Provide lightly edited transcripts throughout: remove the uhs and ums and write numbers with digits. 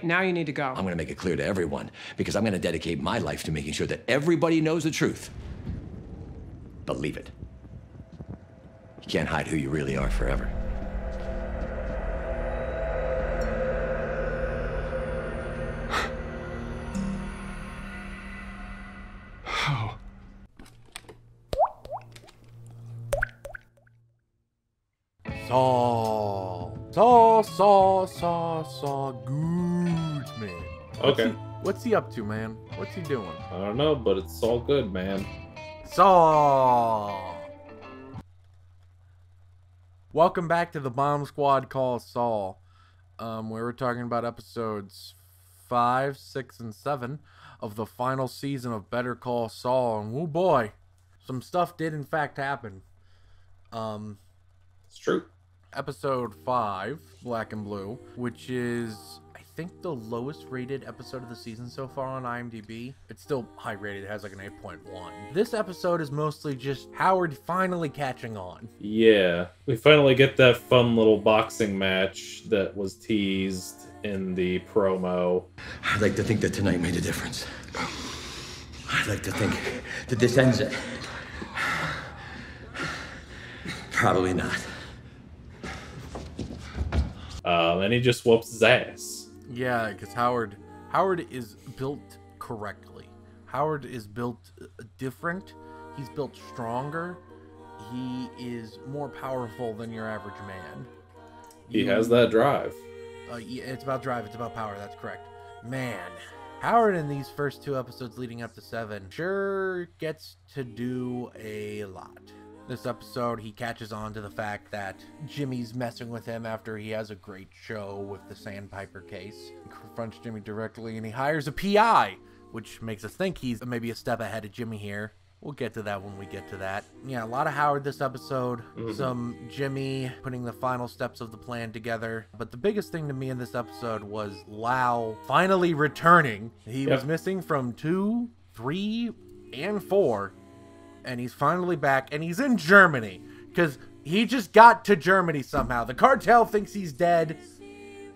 Now you need to go. I'm gonna make it clear to everyone, because I'm gonna dedicate my life to making sure that everybody knows the truth. Believe it. You can't hide who you really are forever. Saul Goodman. Okay. What's he up to, man? What's he doing? I don't know, but it's all good, man. Saul! Welcome back to the Bomb Squad Calls Saul, where we're talking about episodes 5, 6, and 7 of the final season of Better Call Saul. And oh boy, some stuff did in fact happen. It's true. Episode 5, Black and Blue, which is, I think, the lowest rated episode of the season so far on IMDb. It's still high rated, it has like an 8.1. This episode is mostly just Howard finally catching on. Yeah, we finally get that fun little boxing match that was teased in the promo. I'd like to think that tonight made a difference. I'd like to think that this ends it. Probably not. And he just whoops his ass. Yeah, because Howard is built correctly. Howard is built different. He's built stronger. He is more powerful than your average man. He has that drive. Yeah, it's about drive. It's about power. That's correct. Man, Howard in these first 2 episodes leading up to 7 sure gets to do a lot. This episode, he catches on to the fact that Jimmy's messing with him after he has a great show with the Sandpiper case. He confronts Jimmy directly and he hires a PI, which makes us think he's maybe a step ahead of Jimmy here. We'll get to that when we get to that. Yeah, a lot of Howard this episode. Some Jimmy putting the final steps of the plan together. But the biggest thing to me in this episode was Lau finally returning. He was missing from 2, 3, and 4. And he's finally back, and he's in Germany, because he just got to Germany somehow. The cartel thinks he's dead.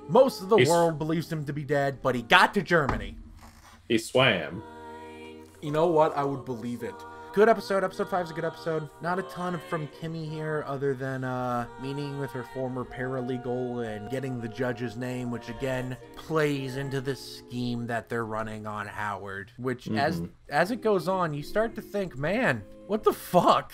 Most of the world believes him to be dead, but he got to Germany. He swam. You know what? I would believe it. Good episode. Episode 5 is a good episode. Not a ton from Kimmy here, other than meeting with her former paralegal and getting the judge's name, which again plays into this scheme that they're running on Howard. Which, as it goes on, you start to think, man, what the fuck?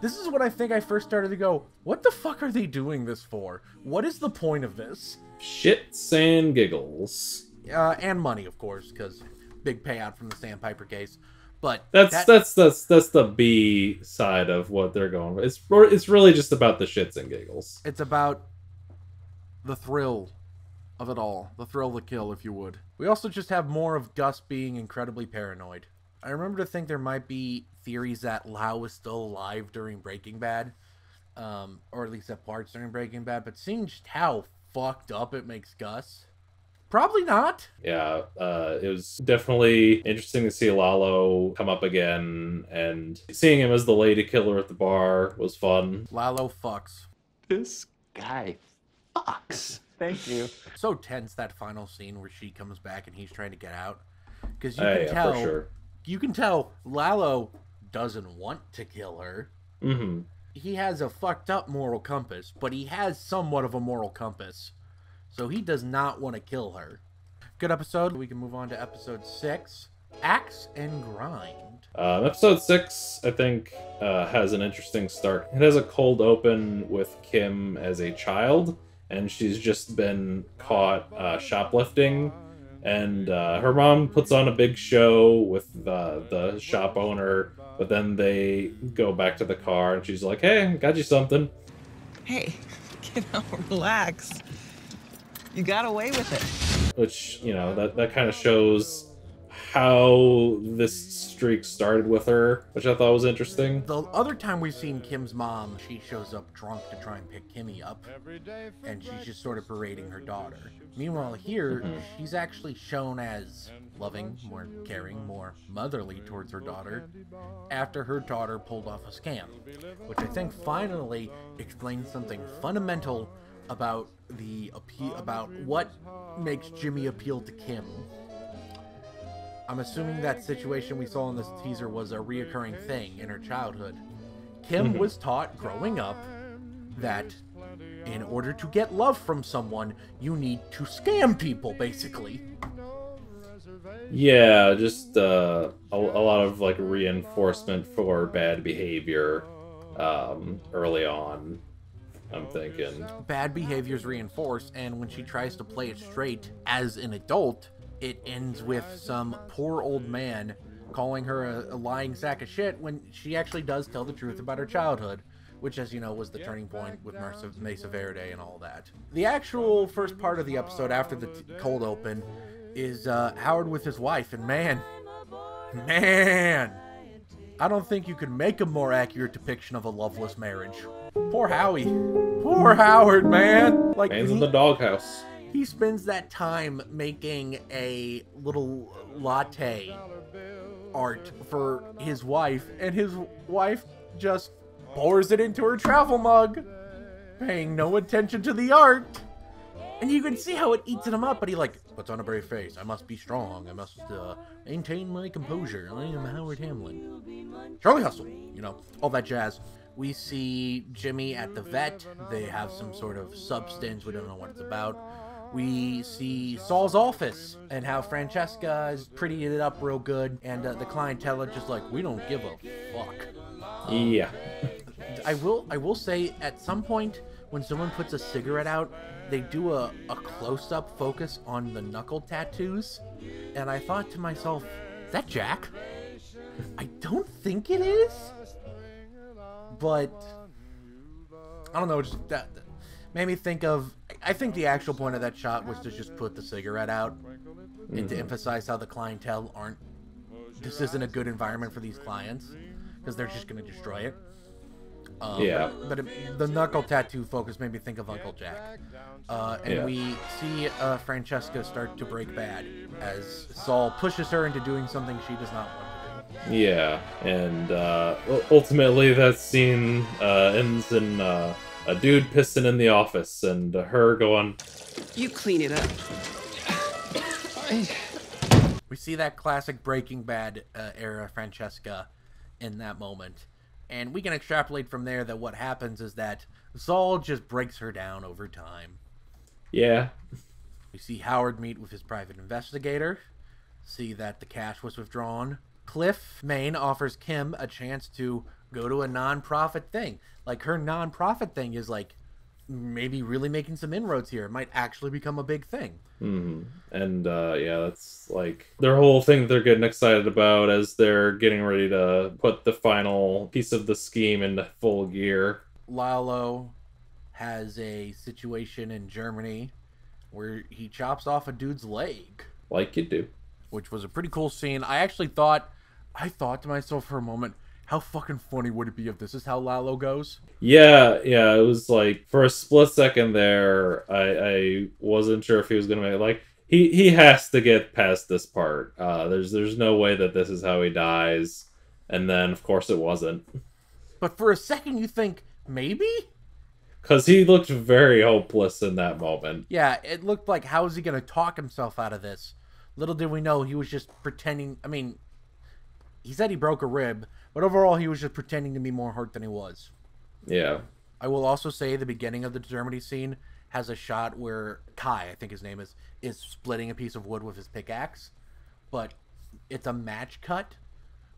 This is when I think I first started to go, what the fuck are they doing this for? What is the point of this? Shits and giggles. And money, of course, because big payout from the Sandpiper case. But that's the B side of what they're going with. It's really just about the shits and giggles. It's about the thrill of it all. The thrill of the kill, if you would. We also just have more of Gus being incredibly paranoid. I remember to think there might be theories that Lau was still alive during Breaking Bad. Or at least at parts during Breaking Bad. But seeing just how fucked up it makes Gus... Probably not. Yeah, it was definitely interesting to see Lalo come up again, and seeing him as the lady killer at the bar was fun. Lalo fucks. This guy fucks. Thank you. So tense, that final scene where she comes back and he's trying to get out. Because you can tell, for sure. You can tell Lalo doesn't want to kill her. Mm-hmm. He has a fucked up moral compass, but he has somewhat of a moral compass. So he does not want to kill her. Good episode. We can move on to episode 6, Axe and Grind. Episode 6, I think, has an interesting start. It has a cold open with Kim as a child, and she's just been caught shoplifting. And her mom puts on a big show with the shop owner, but then they go back to the car, and she's like, hey, got you something. Hey, relax. You got away with it. Which, you know, that kind of shows how this streak started with her, which I thought was interesting. The other time we've seen Kim's mom, she shows up drunk to try and pick Kimmy up, and she's just sort of berating her daughter. Meanwhile here, she's actually shown as loving, more caring, more motherly towards her daughter, after her daughter pulled off a scam, which I think finally explains something fundamental about about what makes Jimmy appeal to Kim. I'm assuming that situation we saw in this teaser was a reoccurring thing in her childhood. Kim was taught growing up that in order to get love from someone, you need to scam people, basically. Yeah, just a lot of like reinforcement for bad behavior early on, I'm thinking. Bad behavior's reinforced, and when she tries to play it straight as an adult, it ends with some poor old man calling her a lying sack of shit when she actually does tell the truth about her childhood, which, as you know, was the turning point with Mesa Verde and all that. The actual first part of the episode after the cold open is Howard with his wife, and man, I don't think you could make a more accurate depiction of a loveless marriage. Poor Howie. Poor Howard, man. Like, Man's in the doghouse. He spends that time making a little latte art for his wife, and his wife just pours it into her travel mug, paying no attention to the art. And you can see how it eats him up, but he like puts on a brave face. I must be strong. I must maintain my composure. I am Howard Hamlin. Charlie Hustle, you know, all that jazz. We see Jimmy at the vet. They have some sort of substance. We don't know what it's about. We see Saul's office and how Francesca is prettying it up real good, and the clientele are just like, we don't give a fuck. Yeah. I will say, at some point when someone puts a cigarette out, they do a close-up focus on the knuckle tattoos, and I thought to myself, is that Jack? I don't think it is, but I don't know, just that made me think of, I think the actual point of that shot was to just put the cigarette out and to emphasize how the clientele this isn't a good environment for these clients, because they're just going to destroy it. Yeah. But the knuckle tattoo focus made me think of Uncle Jack. And we see Francesca start to break bad as Saul pushes her into doing something she does not want to do. Yeah, and ultimately that scene ends in a dude pissing in the office and her going, "You clean it up." We see that classic Breaking Bad era Francesca in that moment. And we can extrapolate from there that what happens is that Saul just breaks her down over time. yeah. We see Howard meet with his private investigator, see that the cash was withdrawn. Cliff Maine offers Kim a chance to go to a non-profit thing. Like, her non-profit thing is like maybe really making some inroads here. It might actually become a big thing. Mm-hmm. And yeah, that's like their whole thing that they're getting excited about as they're getting ready to put the final piece of the scheme into full gear. Lalo has a situation in Germany where he chops off a dude's leg. Like you do. Which was a pretty cool scene. I thought to myself for a moment, how fucking funny would it be if this is how Lalo goes? Yeah, it was like, for a split second there, I wasn't sure if he was going to make, like, he has to get past this part. There's no way that this is how he dies. And then, of course, it wasn't. But for a second, you think, maybe? Because he looked very hopeless in that moment. Yeah, it looked like, how is he going to talk himself out of this? Little did we know he was just pretending. I mean, he said he broke a rib, but overall he was just pretending to be more hurt than he was. Yeah. I will also say the beginning of the Germany scene has a shot where Kai, I think his name is splitting a piece of wood with his pickaxe, but it's a match cut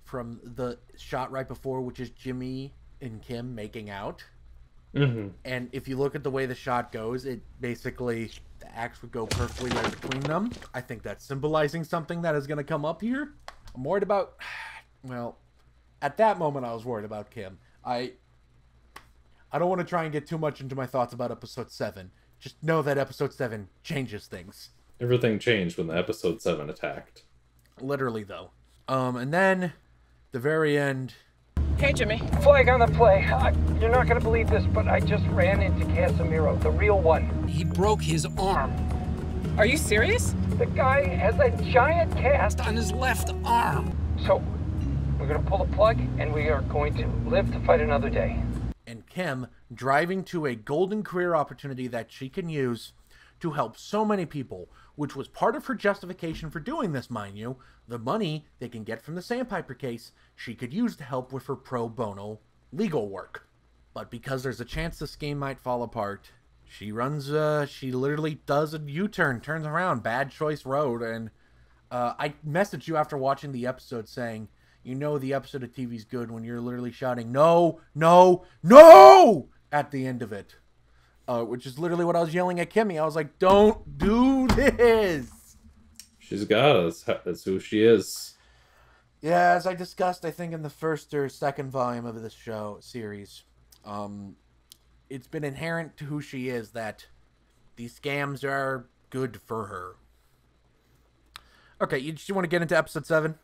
from the shot right before, which is Jimmy and Kim making out. Mm-hmm. And if you look at the way the shot goes, it basically, the axe would go perfectly right between them. I think that's symbolizing something that is going to come up here. I'm worried about, well, at that moment I was worried about Kim. I don't want to try and get too much into my thoughts about episode 7. Just know that episode 7 changes things. Everything changed when the episode 7 attacked. Literally, though. And then, the very end. Hey, Jimmy. Flag on the play. You're not going to believe this, but I just ran into Casemiro, the real one. He broke his arm. Are you serious? The guy has a giant cast On his left arm. So, we're going to pull the plug, and we are going to live to fight another day. And Kim driving to a golden career opportunity that she can use to help so many people, which was part of her justification for doing this, mind you. The money they can get from the Sandpiper case, she could use to help with her pro bono legal work. But because there's a chance the scheme might fall apart, she literally does a U-turn, turns around, bad choice road, and I messaged you after watching the episode saying, you know the episode of TV's good when you're literally shouting, no, no, no, at the end of it. Which is literally what I was yelling at Kimmy. I was like, don't do this! She's got us. That's who she is. Yeah, as I discussed, I think in the first or second volume of this series, it's been inherent to who she is that these scams are good for her. Okay, you want to get into episode 7?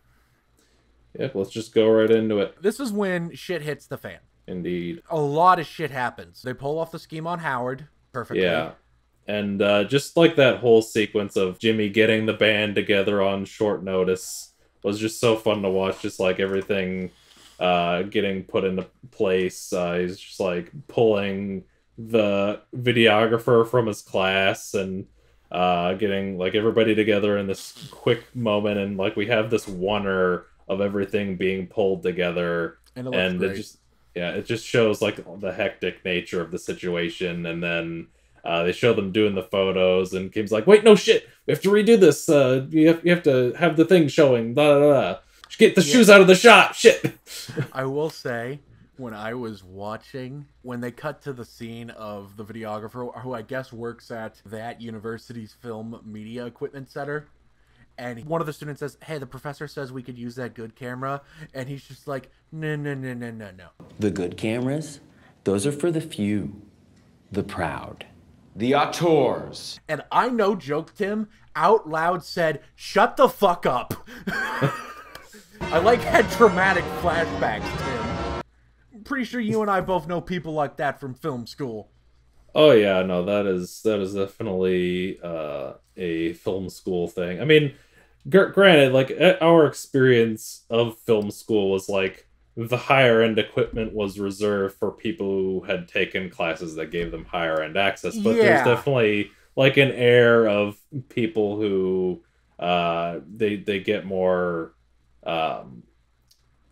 Yeah, let's just go right into it. This is when shit hits the fan. Indeed. A lot of shit happens. They pull off the scheme on Howard perfectly. Yeah. And just like that whole sequence of Jimmy getting the band together on short notice was just so fun to watch. Just like everything getting put into place. He's just like pulling the videographer from his class and getting like everybody together in this quick moment. And like we have this wonder of everything being pulled together. And it just shows like the hectic nature of the situation. And then they show them doing the photos, and Kim's like, "Wait, no shit, we have to redo this. You have to have the thing showing. Blah, blah, blah. Get the shoes out of the shot. Shit." I will say, when I was watching, when they cut to the scene of the videographer, who I guess works at that university's film media equipment center, and one of the students says, "Hey, the professor says we could use that good camera," and he's just like, "No, no, no, no, no, no. The good cameras, those are for the few, the proud, The auteurs. And I no joke, Tim, out loud said, "Shut the fuck up." I like had dramatic flashbacks, Tim. I'm pretty sure you and I both know people like that from film school. Oh yeah, no, that is definitely a film school thing. I mean, granted, like our experience of film school was like the higher end equipment was reserved for people who had taken classes that gave them higher end access. But there's definitely like an air of people who they get more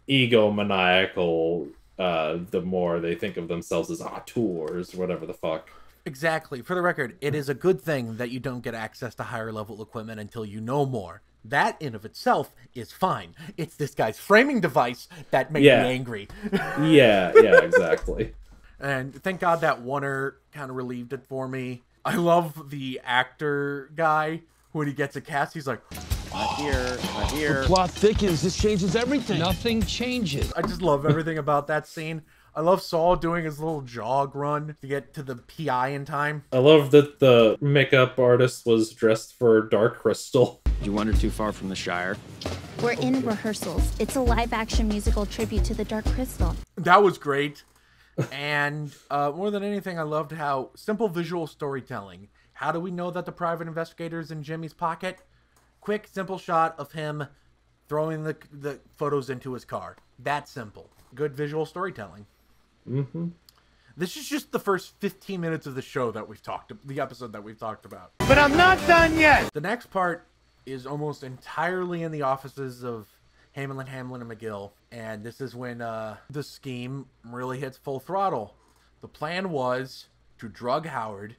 egomaniacal the more they think of themselves as auteurs, whatever the fuck. Exactly. For the record, it is a good thing that you don't get access to higher level equipment until you know more. That in of itself is fine. It's this guy's framing device that made me angry. yeah, exactly. And thank God that Warner kind of relieved it for me. I love the actor guy who, when he gets a cast, he's like, "Not here, not here." The plot thickens. This changes everything. Nothing changes. I just love everything about that scene. I love Saul doing his little jog run to get to the PI in time. I love that the makeup artist was dressed for Dark Crystal. You wander too far from the Shire. We're in rehearsals. It's a live-action musical tribute to the Dark Crystal. That was great. And more than anything, I loved how simple visual storytelling. How do we know that the private investigator is in Jimmy's pocket? Quick, simple shot of him throwing the photos into his car. That simple. Good visual storytelling. Mm-hmm. This is just the first 15 minutes of the show that the episode that we've talked about. But I'm not done yet! The next part is almost entirely in the offices of Hamlin, and McGill. And this is when the scheme really hits full throttle. The plan was to drug Howard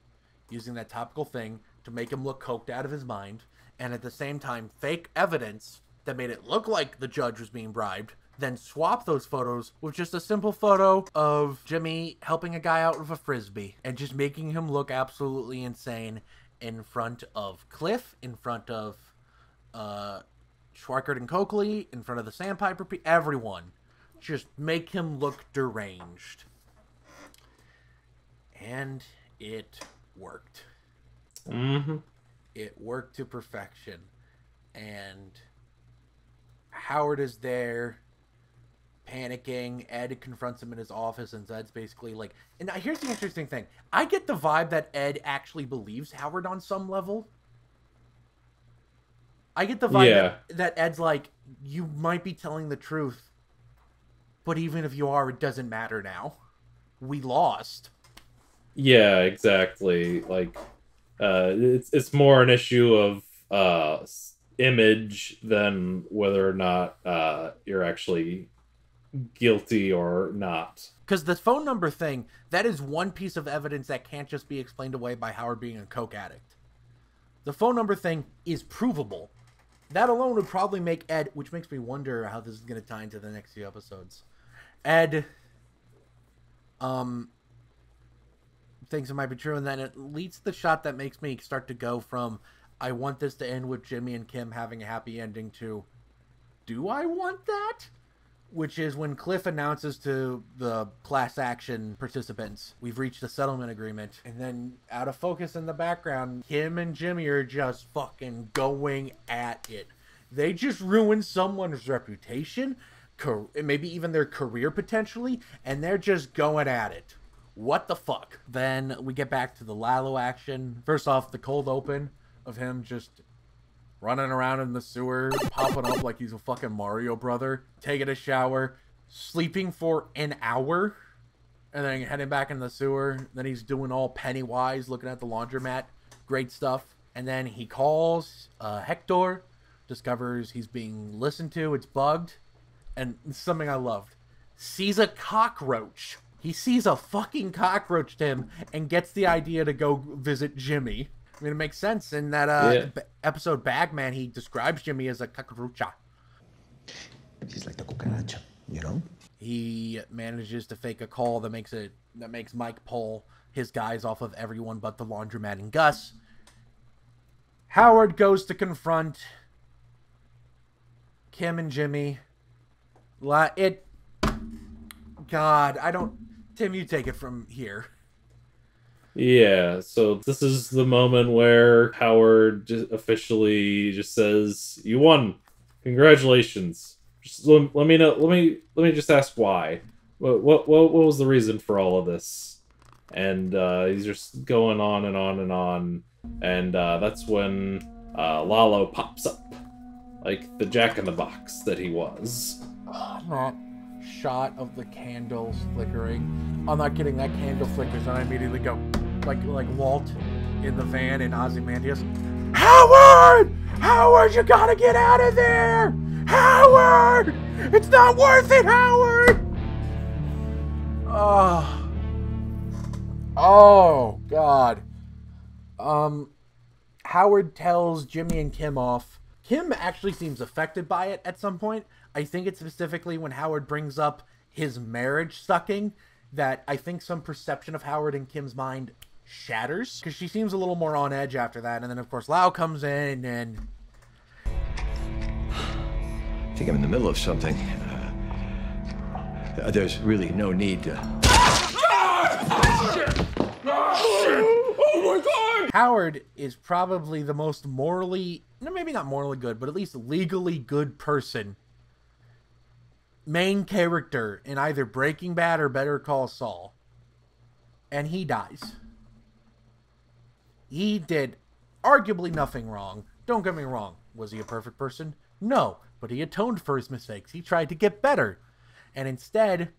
using that topical thing to make him look coked out of his mind. And at the same time, fake evidence that made it look like the judge was being bribed. Then swap those photos with just a simple photo of Jimmy helping a guy out with a Frisbee. And just making him look absolutely insane in front of Cliff, in front of Schweikert and Coakley, in front of the Sandpiper, everyone. Just make him look deranged. And it worked. Mm-hmm. It worked to perfection. And Howard is there, panicking. Ed confronts him in his office, and Ed's basically like... And here's the interesting thing. I get the vibe that Ed actually believes Howard on some level. I get the vibe that Ed's like, you might be telling the truth, but even if you are, it doesn't matter now. We lost. Yeah, exactly. Like, it's more an issue of image than whether or not you're actually guilty or not. Because the phone number thing, that is one piece of evidence that can't just be explained away by Howard being a coke addict. The phone number thing is provable. That alone would probably make Ed, which makes me wonder how this is going to tie into the next few episodes. Ed thinks it might be true, and then it leads to the shot that makes me start to go from, I want this to end with Jimmy and Kim having a happy ending, to, do I want that? Which is when Cliff announces to the class action participants, we've reached a settlement agreement. And then out of focus in the background, Kim and Jimmy are just fucking going at it. They just ruined someone's reputation, maybe even their career potentially, and they're just going at it. What the fuck? Then we get back to the Lalo action. First off, the cold open of him just running around in the sewer, popping up like he's a fucking Mario brother, taking a shower, sleeping for an hour, and then heading back in the sewer. Then he's doing all Pennywise, looking at the laundromat. Great stuff. And then he calls Hector, discovers he's being listened to, it's bugged, and something I loved. Sees a cockroach. He sees a fucking cockroach to him and gets the idea to go visit Jimmy. I mean, it makes sense. In that episode Bagman, he describes Jimmy as a cockroacha. He's like the cucaracha, you know? He manages to fake a call that makes Mike pull his guys off of everyone but the laundromat and Gus. Howard goes to confront Kim and Jimmy. God, I don't... Tim, you take it from here. Yeah, so this is the moment where Howard officially just says, "You won, congratulations." Just let me know. Let me just ask why. What was the reason for all of this? And he's just going on and on and on, and that's when Lalo pops up, like the Jack in the Box that he was. That shot of the candles flickering. I'm not kidding. That candle flickers, and I immediately go. Like Walt in the van in Ozymandias. Howard! Howard, you gotta get out of there! Howard! It's not worth it, Howard! Oh, God. Howard tells Jimmy and Kim off. Kim actually seems affected by it at some point. I think it's specifically when Howard brings up his marriage sucking that I think some perception of Howard in Kim's mind shatters, because she seems a little more on edge after that. And then of course Lau comes in and I think I'm in the middle of something. There's really no need to... Oh my God! Howard is probably the most morally, maybe not morally good, but at least legally good person, main character in either Breaking Bad or Better Call Saul. And he dies. He did arguably nothing wrong. Don't get me wrong. Was he a perfect person? No. But he atoned for his mistakes. He tried to get better. And instead,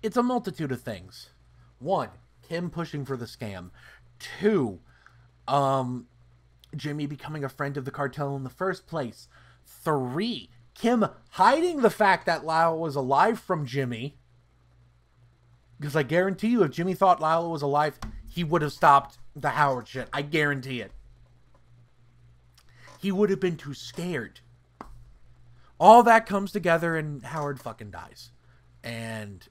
it's a multitude of things. 1, Kim pushing for the scam. 2, Jimmy becoming a friend of the cartel in the first place. 3, Kim hiding the fact that Lyle was alive from Jimmy. Because I guarantee you, if Jimmy thought Lyle was alive, he would have stopped the Howard shit. I guarantee it. He would have been too scared. All that comes together and Howard fucking dies. And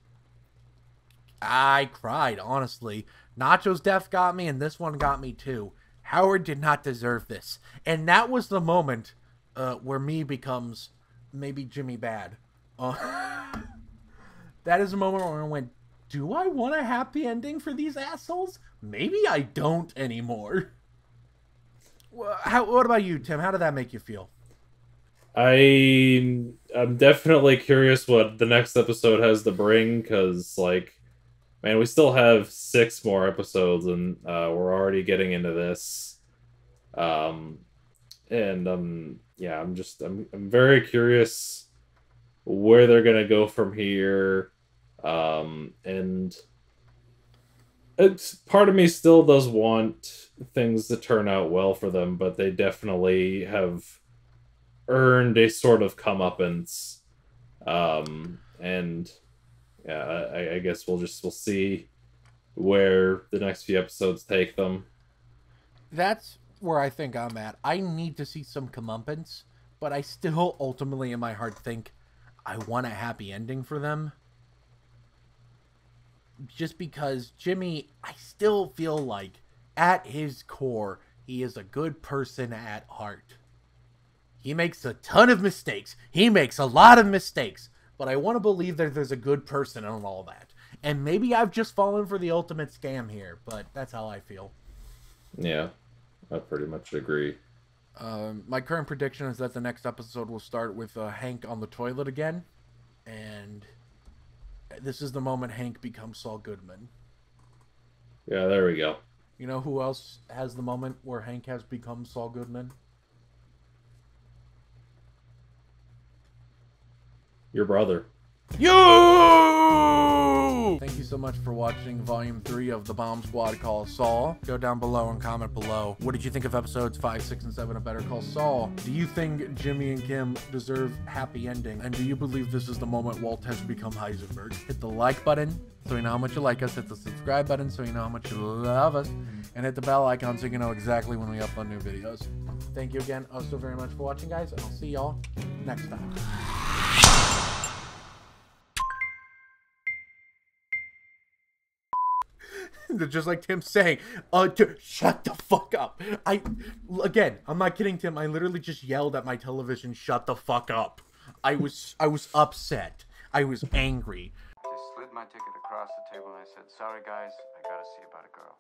I cried, honestly. Nacho's death got me, and this one got me too. Howard did not deserve this. And that was the moment where me becomes maybe Jimmy bad. That is a moment where I went, do I want a happy ending for these assholes? Maybe I don't anymore. What about you, Tim? How did that make you feel? I'm definitely curious what the next episode has to bring, because, like, man, we still have 6 more episodes, and we're already getting into this. Yeah, I'm very curious where they're gonna go from here. And It's part of me still does want things to turn out well for them, but they definitely have earned a sort of comeuppance. And yeah, I guess we'll see where the next few episodes take them. That's where I think I'm at. I need to see some comeuppance, but I still ultimately in my heart think I want a happy ending for them. Just because Jimmy, I still feel like at his core, he is a good person at heart. He makes a ton of mistakes. He makes a lot of mistakes. But I want to believe that there's a good person in all that. And maybe I've just fallen for the ultimate scam here, but that's how I feel. Yeah, I pretty much agree. My current prediction is that the next episode will start with Hank on the toilet again. And this is the moment Hank becomes Saul Goodman. Yeah, there we go. You know who else has the moment where Hank has become Saul Goodman? Your brother. You! Thank you so much for watching Volume 3 of the Bomb Squad Calls Saul. Go down below and comment below. What did you think of episodes 5, 6, and 7 of Better Call Saul? Do you think Jimmy and Kim deserve happy ending? And do you believe this is the moment Walt has become Heisenberg? Hit the like button so you know how much you like us. Hit the subscribe button so you know how much you love us. And hit the bell icon so you know exactly when we upload new videos. Thank you again so very much for watching, guys. And I'll see y'all next time. Just like Tim saying, shut the fuck up. Again, I'm not kidding, Tim. I literally just yelled at my television, shut the fuck up. I was upset. I was angry. I slid my ticket across the table and I said, sorry guys, I gotta see about a girl.